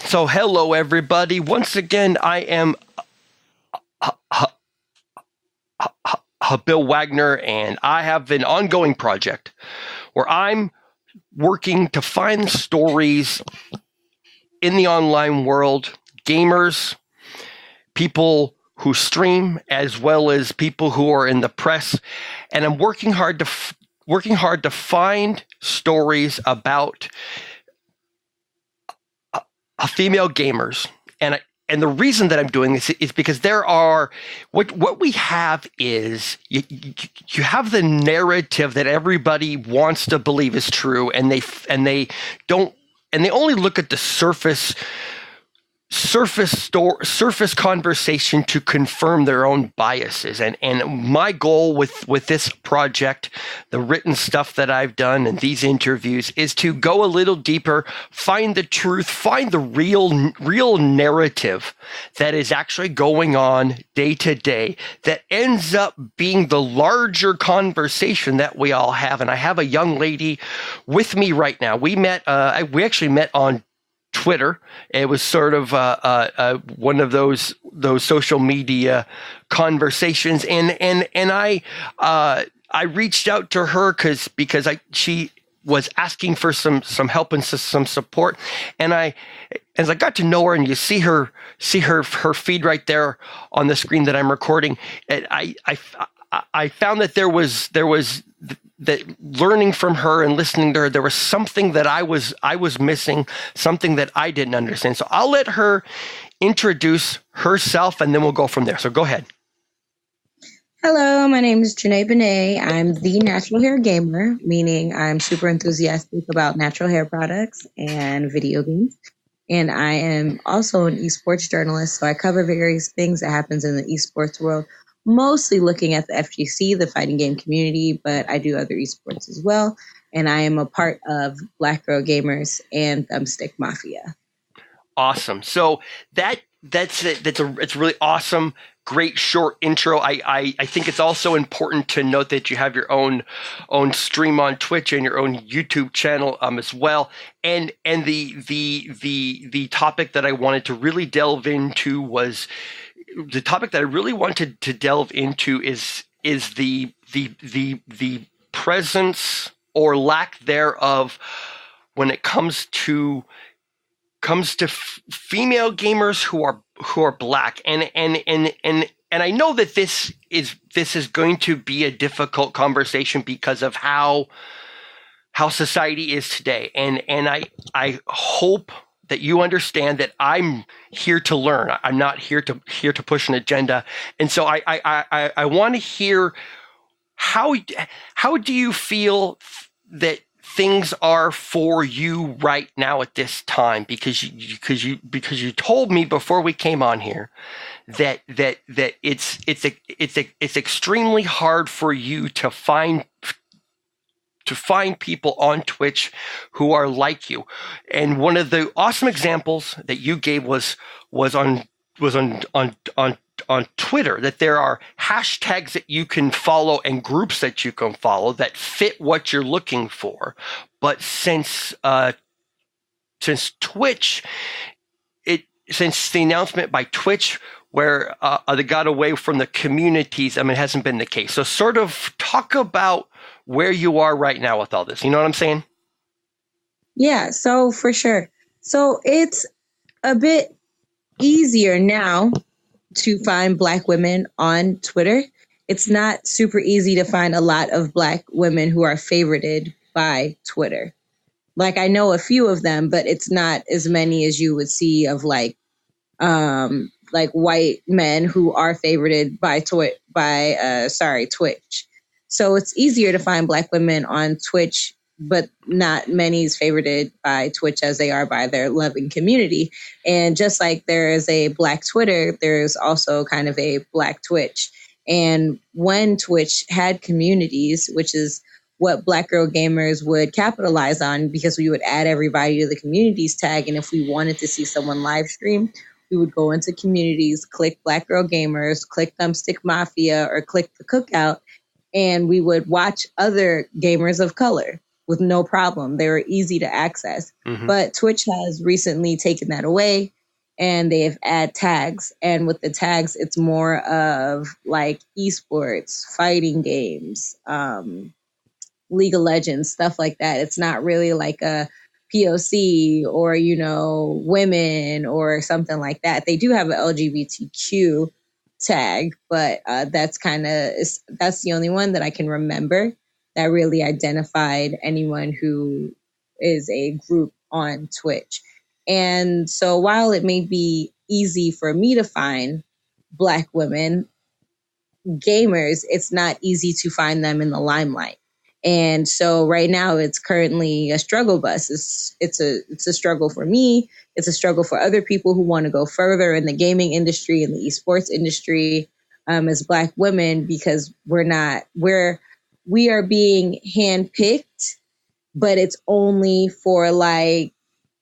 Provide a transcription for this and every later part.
So, hello everybody. Once again, I am Bill Wagner, and I have an ongoing project where I'm working to find stories in the online world, gamers, people who stream, as well as people who are in the press, and I'm working hard to find stories about female gamers. And the reason that I'm doing this is because there are what we have is you have the narrative that everybody wants to believe is true, and they only look at the surface conversation to confirm their own biases. And my goal with this project, the written stuff that I've done and these interviews, is to go a little deeper, find the truth, find the real narrative that is actually going on day to day that ends up being the larger conversation that we all have. And I have a young lady with me right now. We actually met on Twitter. It was sort of one of those social media conversations, and I reached out to her because she was asking for some help and some support, and as I got to know her, and you see her feed right there on the screen that I'm recording, and I found that there was that learning from her and listening to her, there was something that I was missing, something that I didn't understand. So I'll let her introduce herself, and then we'll go from there. So go ahead. Hello, my name is Junae Benne. I'm the natural hair gamer, meaning I'm super enthusiastic about natural hair products and video games. And I am also an esports journalist, so I cover various things that happens in the esports world, mostly looking at the FGC, the fighting game community, but I do other esports as well. And I am a part of Black Girl Gamers and Thumbstick Mafia. Awesome. So that's it. It's really awesome. Great short intro. I think it's also important to note that you have your own stream on Twitch and your own YouTube channel as well. And the topic that I wanted to really delve into was the topic that I really wanted to delve into is the presence or lack thereof when it comes to female gamers who are Black, and I know that this is going to be a difficult conversation because of how society is today, and I hope that you understand that I'm here to learn. I'm not here to push an agenda, and so I want to hear how do you feel that things are for you right now at this time, because you told me before we came on here that it's extremely hard for you to find people on Twitch who are like you. And one of the awesome examples that you gave was on Twitter, that there are hashtags that you can follow and groups that you can follow that fit what you're looking for. But since Twitch, since the announcement by Twitch where they got away from the communities, it hasn't been the case. So sort of talk about where you are right now with all this. You know what I'm saying? Yeah, so for sure. So it's a bit easier now to find Black women on Twitter. It's not super easy to find a lot of Black women who are favorited by Twitter. Like, I know a few of them, but it's not as many as you would see of like white men who are favorited by Twitch. So it's easier to find Black women on Twitch, but not many is favorited by Twitch as they are by their loving community. And just like there is a Black Twitter, there's also kind of a Black Twitch. And when Twitch had communities, which is what Black Girl Gamers would capitalize on, because we would add everybody to the communities tag. And if we wanted to see someone live stream, we would go into communities, click Black Girl Gamers, click Thumbstick Mafia, or click the Cookout, and we would watch other gamers of color. with no problem. They were easy to access. Mm-hmm. But Twitch has recently taken that away, and they've added tags. And with the tags, it's more of like esports, fighting games, League of Legends, stuff like that. It's not really like a POC or, you know, women or something like that. They do have an LGBTQ tag, but that's the only one that I can remember that really identified anyone who is a group on Twitch. And so while it may be easy for me to find Black women gamers, it's not easy to find them in the limelight. And so right now it's currently a struggle bus. It's a struggle for me. It's a struggle for other people who want to go further in the gaming industry and the esports industry as Black women, because we are being handpicked, but it's only for like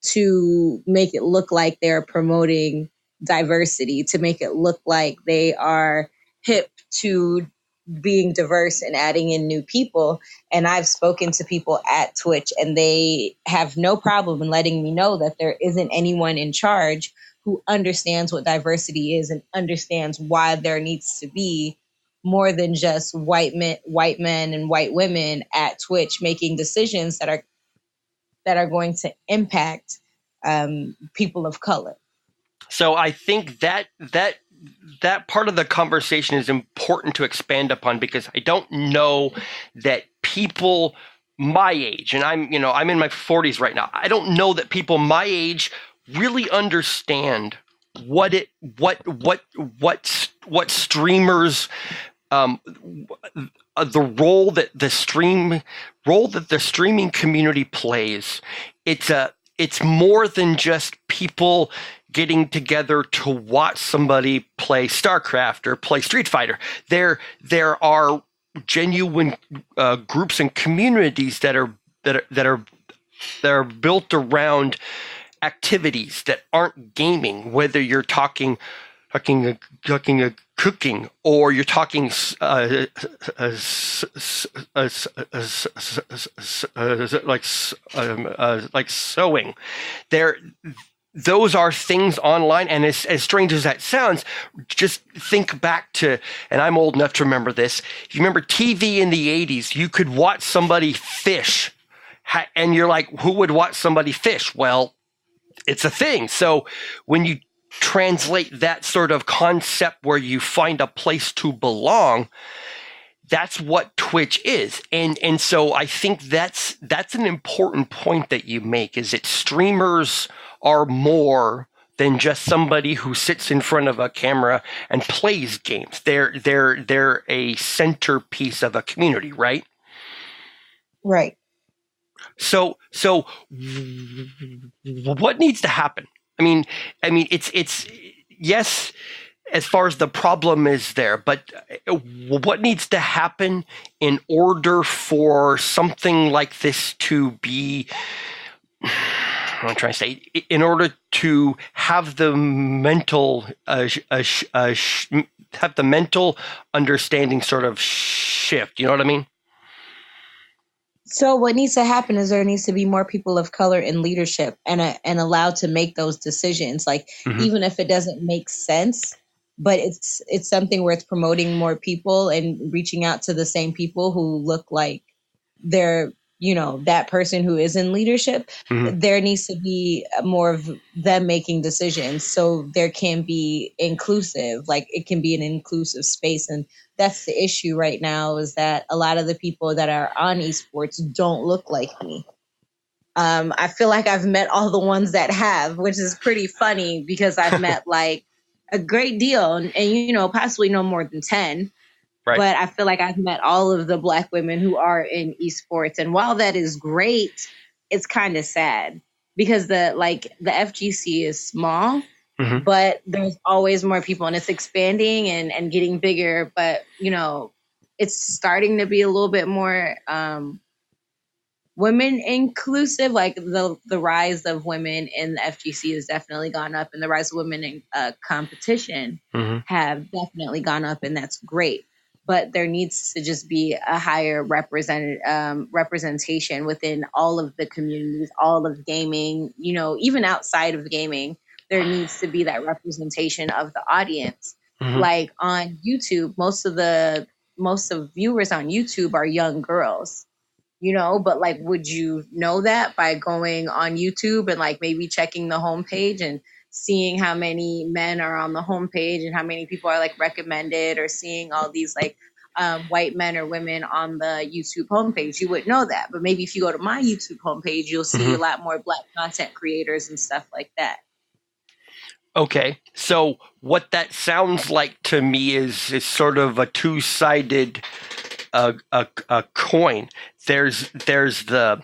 to make it look like they're promoting diversity, to make it look like they are hip to being diverse and adding in new people. And I've spoken to people at Twitch, and they have no problem in letting me know that there isn't anyone in charge who understands what diversity is and understands why there needs to be more than just white men and white women at Twitch making decisions that are going to impact people of color. So I think that part of the conversation is important to expand upon, because I don't know that people my age, and I'm in my 40s right now, I don't know that people my age really understand what streamers, the role that the streaming community plays. It's more than just people getting together to watch somebody play StarCraft or play Street Fighter. There are genuine groups and communities that are built around activities that aren't gaming. Whether you're talking cooking, or you're talking like sewing. Those are things online, and as strange as that sounds, just think back to, and I'm old enough to remember this, if you remember TV in the 80s, you could watch somebody fish, and you're like, who would watch somebody fish? Well, it's a thing. So when you translate that sort of concept where you find a place to belong, that's what Twitch is. And so I think that's an important point that you make, is that streamers are more than just somebody who sits in front of a camera and plays games. They're a centerpiece of a community, right? Right. So what needs to happen? I mean, it's yes, as far as the problem is there, but what needs to happen in order for something like this to be, I'm trying to say, in order to have the mental understanding sort of shift, you know what I mean? So what needs to happen is there needs to be more people of color in leadership and allowed to make those decisions. Like, even if it doesn't make sense, but it's something where it's promoting more people and reaching out to the same people who look like they're, that person who is in leadership. There needs to be more of them making decisions, so there can be inclusive, like it can be an inclusive space. And that's the issue right now, is that a lot of the people that are on esports don't look like me. I feel like I've met all the ones that have, which is pretty funny, because I've met like a great deal, and possibly no more than 10. Right. But I feel like I've met all of the Black women who are in esports. And while that is great, it's kind of sad, because the FGC is small, but there's always more people, and it's expanding and getting bigger. But, it's starting to be a little bit more women inclusive. Like the rise of women in the FGC has definitely gone up, and the rise of women in competition have definitely gone up, and that's great. but there needs to just be a higher representation within all of the communities, all of gaming, even outside of gaming. There needs to be that representation of the audience. Mm-hmm. Like on YouTube, most of viewers on YouTube are young girls, but like, would you know that by going on YouTube and like maybe checking the homepage and seeing how many men are on the homepage and how many people are like recommended, or seeing all these like white men or women on the YouTube homepage? You wouldn't know that. But maybe if you go to my YouTube homepage, you'll see a lot more Black content creators and stuff like that. Okay, so what that sounds like to me is sort of a two-sided a coin. There's the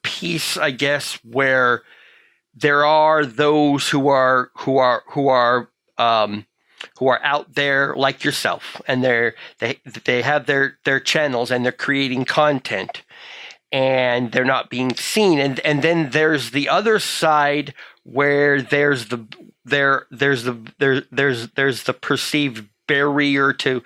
piece, I guess, where there are those who are out there like yourself, and they have their channels and they're creating content, and they're not being seen. And then there's the other side where there's the perceived barrier to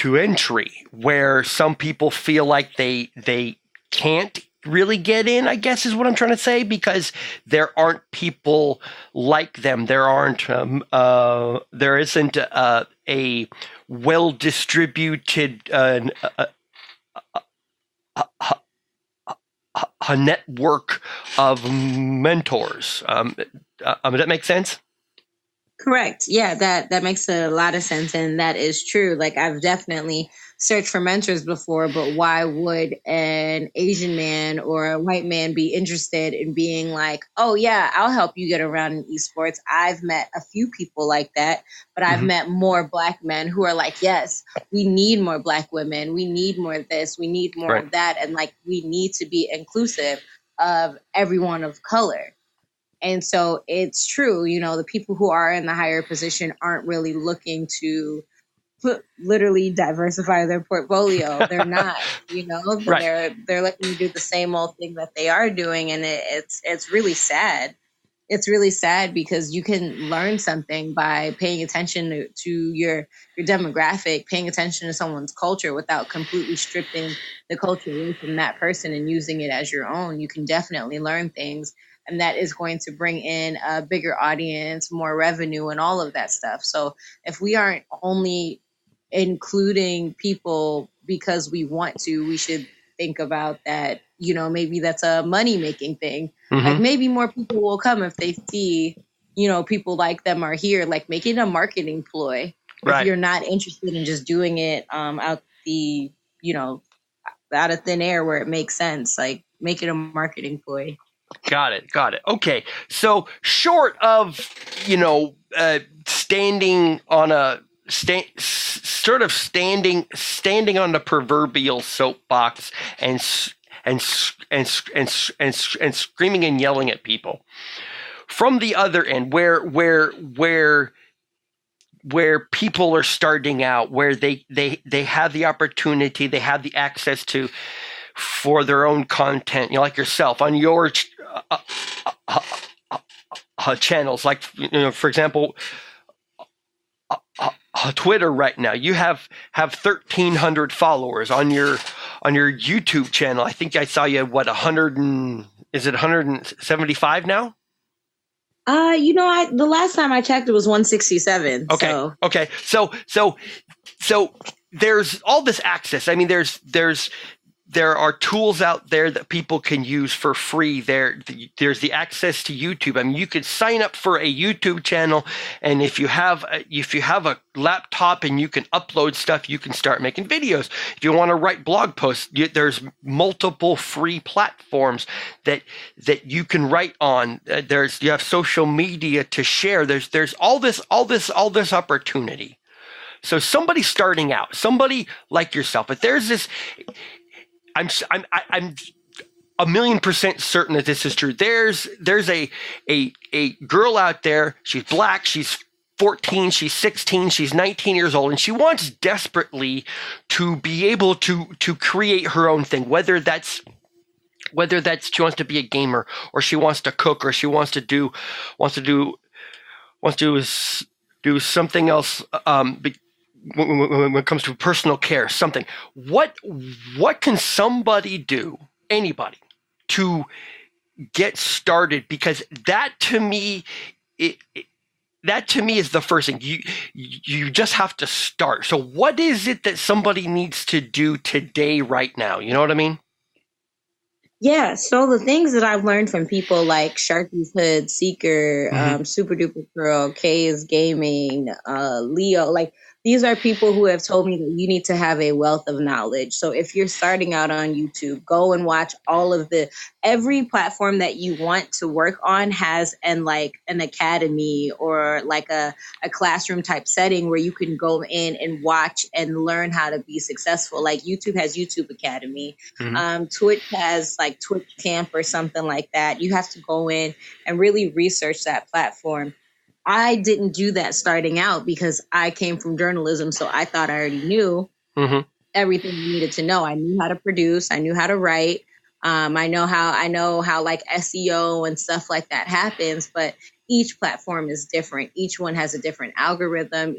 entry, where some people feel like they can't really get in, I guess is what I'm trying to say, because there aren't people like them. There isn't a well distributed a network of mentors. Does that make sense? Correct. Yeah, that makes a lot of sense, and that is true. Like, I've definitely searched for mentors before, but why would an Asian man or a white man be interested in being like, oh yeah, I'll help you get around in esports? I've met a few people like that, but I've met more Black men who are like, yes, we need more Black women, we need more of this, we need more of that, and like, we need to be inclusive of everyone of color. And so it's true, the people who are in the higher position aren't really looking to literally diversify their portfolio. They're not, Right. They're looking to do the same old thing that they are doing. And it's really sad. It's really sad because you can learn something by paying attention to your demographic, paying attention to someone's culture without completely stripping the culture away from that person and using it as your own. You can definitely learn things, and that is going to bring in a bigger audience, more revenue, and all of that stuff. So if we aren't only including people because we want to, we should think about that, maybe that's a money-making thing. Mm-hmm. Like, maybe more people will come if they see, people like them are here. Like, make it a marketing ploy. Right. If you're not interested in just doing it out of thin air where it makes sense, like, make it a marketing ploy. Got it. Okay. So short of, standing on a standing on the proverbial soapbox and screaming and yelling at people, from the other end, where people are starting out, where they have the opportunity, they have the access to, for their own content, like yourself on your channels, like, for example, Twitter right now, you have 1,300 followers on your YouTube channel. I think I saw you at 175 now? The last time I checked, it was 167. Okay. So there's all this access. I mean, there are tools out there that people can use for free. There's the access to YouTube. I mean, you could sign up for a YouTube channel, and if you have a laptop and you can upload stuff, you can start making videos. If you want to write blog posts, there's multiple free platforms that you can write on. You have social media to share. There's all this opportunity. So somebody starting out, somebody like yourself, but there's this. I'm 1,000,000% certain that this is true. There's a girl out there. She's Black. She's 14. She's 16. She's 19 years old, and she wants desperately to be able to create her own thing. Whether that's she wants to be a gamer, or she wants to cook, or she wants to do do something else. When it comes to personal care, something. What can somebody do? Anybody to get started? Because that to me, that to me is the first thing. You just have to start. So what is it that somebody needs to do today, right now? You know what I mean? Yeah, so the things that I've learned from people like Sharky's Hood, Seeker, Super Duper Girl, K is Gaming, Leo, like these are people who have told me that you need to have a wealth of knowledge. So if you're starting out on YouTube, go and watch every platform that you want to work on has an academy or like a classroom type setting where you can go in and watch and learn how to be successful. Like YouTube has YouTube Academy. Twitch has like Twitch Camp or something like that. You have to go in and really research that platform. I didn't do that starting out because I came from journalism, so I thought I already knew everything I needed to know. I knew how to produce. I knew how to write. I know how like SEO and stuff like that happens, but each platform is different. Each one has a different algorithm.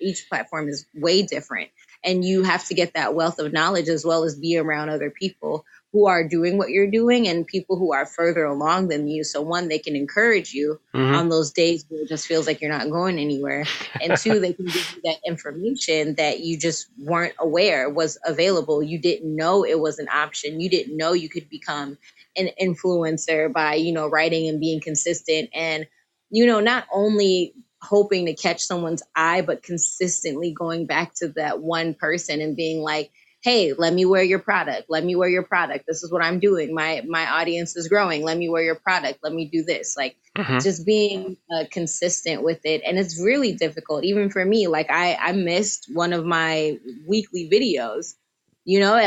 Each platform is way different. And you have to get that wealth of knowledge as well as be around other people who are doing what you're doing and people who are further along than you. So one, they can encourage you on those days where it just feels like you're not going anywhere. And two, they can give you that information that you just weren't aware was available. You didn't know it was an option. You didn't know you could become an influencer by, writing and being consistent and, not only hoping to catch someone's eye, but consistently going back to that one person and being like, hey, let me wear your product. Let me wear your product. This is what I'm doing. My audience is growing. Let me wear your product. Let me do this. Like just being consistent with it. And it's really difficult, even for me. Like I missed one of my weekly videos,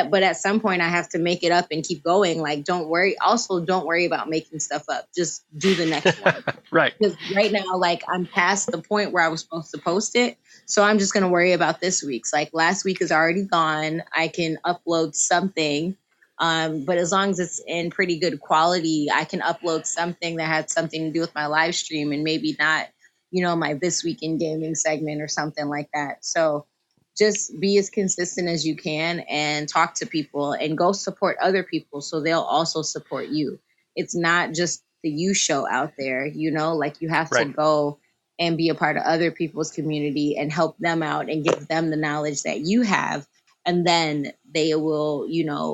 but at some point I have to make it up and keep going. Like, don't worry. Also, don't worry about making stuff up. Just do the next one. Right. Because right now, like I'm past the point where I was supposed to post it. So I'm just going to worry about this week's. Like last week is already gone. I can upload something. But as long as it's in pretty good quality, I can upload something that had something to do with my live stream and maybe not, my This Week in Gaming segment or something like that. So just be as consistent as you can and talk to people and go support other people so they'll also support you. It's not just the you show out there, like you have to go and be a part of other people's community and help them out and give them the knowledge that you have. And then they will,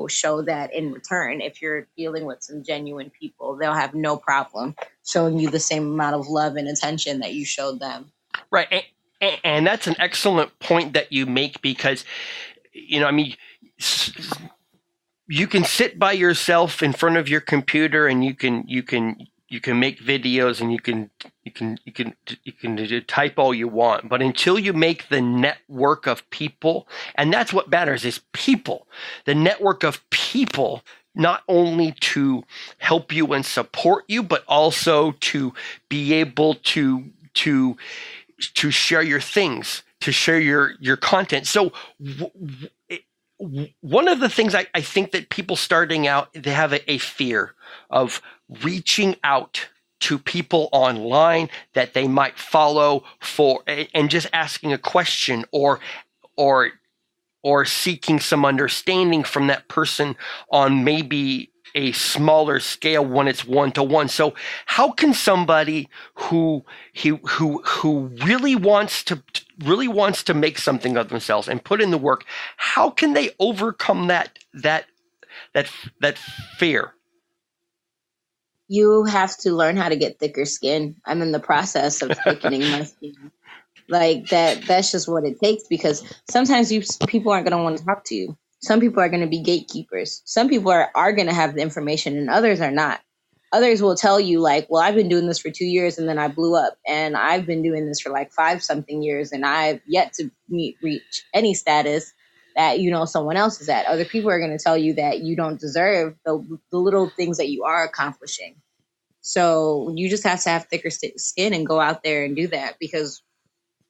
show that in return. If you're dealing with some genuine people, they'll have no problem showing you the same amount of love and attention that you showed them. Right. And that's an excellent point that you make because, you can sit by yourself in front of your computer and you can make videos and you can type all you want, but until you make the network of people, and that's what matters is people, the network of people, not only to help you and support you, but also to be able to share your things, to share your content. So one of the things I think that people starting out, they have a fear of reaching out to people online that they might follow and just asking a question or seeking some understanding from that person on maybe a smaller scale when it's one-to-one. So how can somebody who really wants to make something of themselves and put in the work, how can they overcome that fear? You have to learn how to get thicker skin. I'm in the process of thickening my skin. Like that's just what it takes, because sometimes people aren't going to want to talk to you. Some people are going to be gatekeepers. Some people are going to have the information and others are not. Others will tell you like, well, I've been doing this for 2 years and then I blew up, and I've been doing this for like 5-something years and I've yet to reach any status that, someone else is at. Other people are going to tell you that you don't deserve the little things that you are accomplishing. So you just have to have thicker skin and go out there and do that, because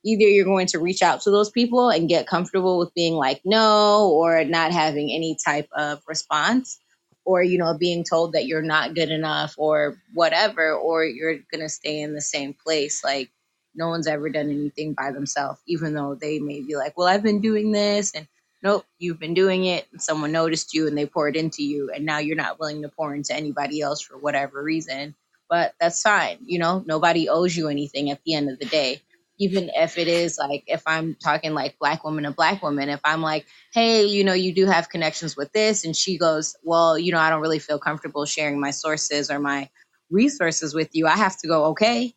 either you're going to reach out to those people and get comfortable with being like no, or not having any type of response, or, being told that you're not good enough or whatever, or you're going to stay in the same place. Like, No one's ever done anything by themselves, even though they may be like, well, I've been doing this. And nope, you've been doing it. And someone noticed you and they poured into you. And now you're not willing to pour into anybody else for whatever reason. But that's fine. You know, nobody owes you anything at the end of the day. Even if it is like, if I'm talking like black woman to black woman, if I'm like, hey, you know, you do have connections with this. And she goes, well, you know, I don't really feel comfortable sharing my sources or my resources with you. I have to go, okay.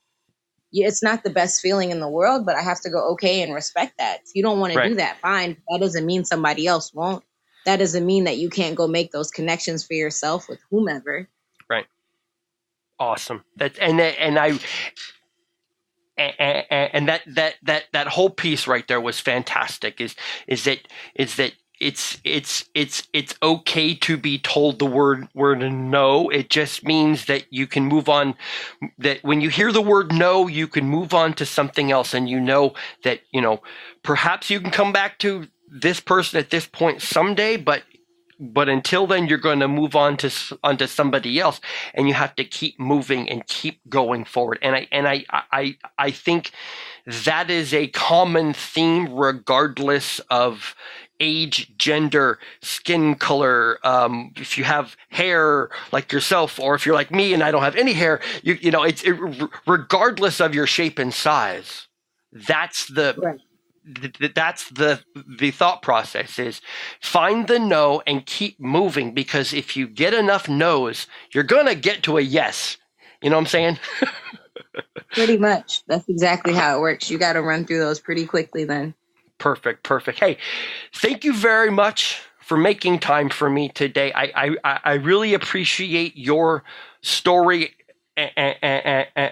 Yeah, it's not the best feeling in the world, but I have to go, okay, and respect that. If you don't want to do that, fine. That doesn't mean somebody else won't. That doesn't mean that you can't go make those connections for yourself with whomever. Right. Awesome. That whole piece right there was fantastic. Is that it's okay to be told the word no. It just means that you can move on. That when you hear the word no, you can move on to something else, and you know that, you know, perhaps you can come back to this person at this point someday, but until then, you're going to move onto somebody else, and you have to keep moving and keep going forward. And I think that is a common theme, regardless of age, gender, skin color. If you have hair like yourself, or if you're like me and I don't have any hair, you know, regardless of your shape and size. That's the. Right. That's the thought process, is find the no and keep moving, because if you get enough no's, you're going to get to a yes. You know what I'm saying? Pretty much. That's exactly how it works. You got to run through those pretty quickly then. Perfect. Hey, thank you very much for making time for me today. I really appreciate your story.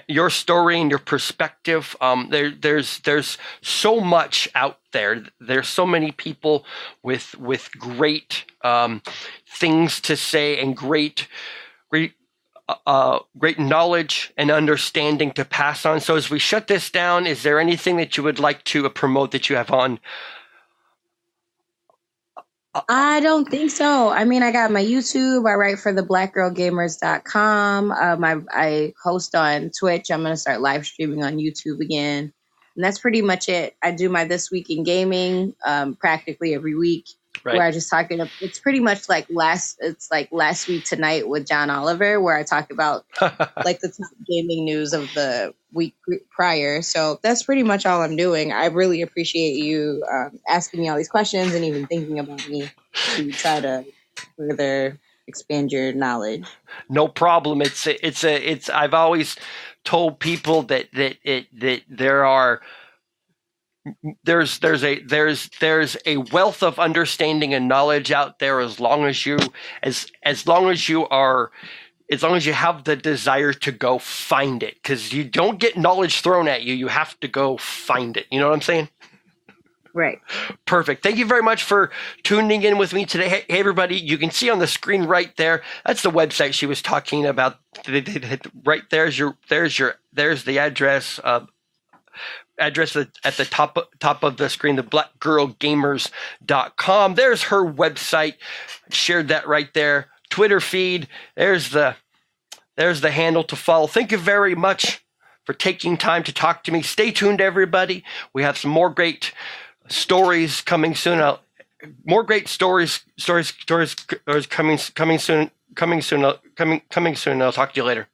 Your story and your perspective. There's so much out there. There's so many people with great things to say and great knowledge and understanding to pass on. So as we shut this down, is there anything that you would like to promote that you have on? I don't think so. I mean, I got my YouTube. I write for the blackgirlgamers.com. I host on Twitch. I'm going to start live streaming on YouTube again. And that's pretty much it. I do my This Week in Gaming practically every week, where I just talk about, it's pretty much like last week tonight with John Oliver, where I talk about like the top gaming news of the week prior. So that's pretty much all I'm doing. I really appreciate you asking me all these questions and even thinking about me to try to further expand your knowledge. No problem. It's I've always told people that there's a wealth of understanding and knowledge out there, as long as you have the desire to go find it, because you don't get knowledge thrown at you. You have to go find it. You know what I'm saying? Right. Perfect. Thank you very much for tuning in with me today. Hey, everybody, you can see on the screen right there, that's the website she was talking about. Right there's the address. Address at the top of the screen, the blackgirlgamers.com. There's her website. Shared that right there. Twitter feed. There's the handle to follow. Thank you very much for taking time to talk to me. Stay tuned, everybody. We have some more great stories coming soon. More great stories coming soon. I'll talk to you later.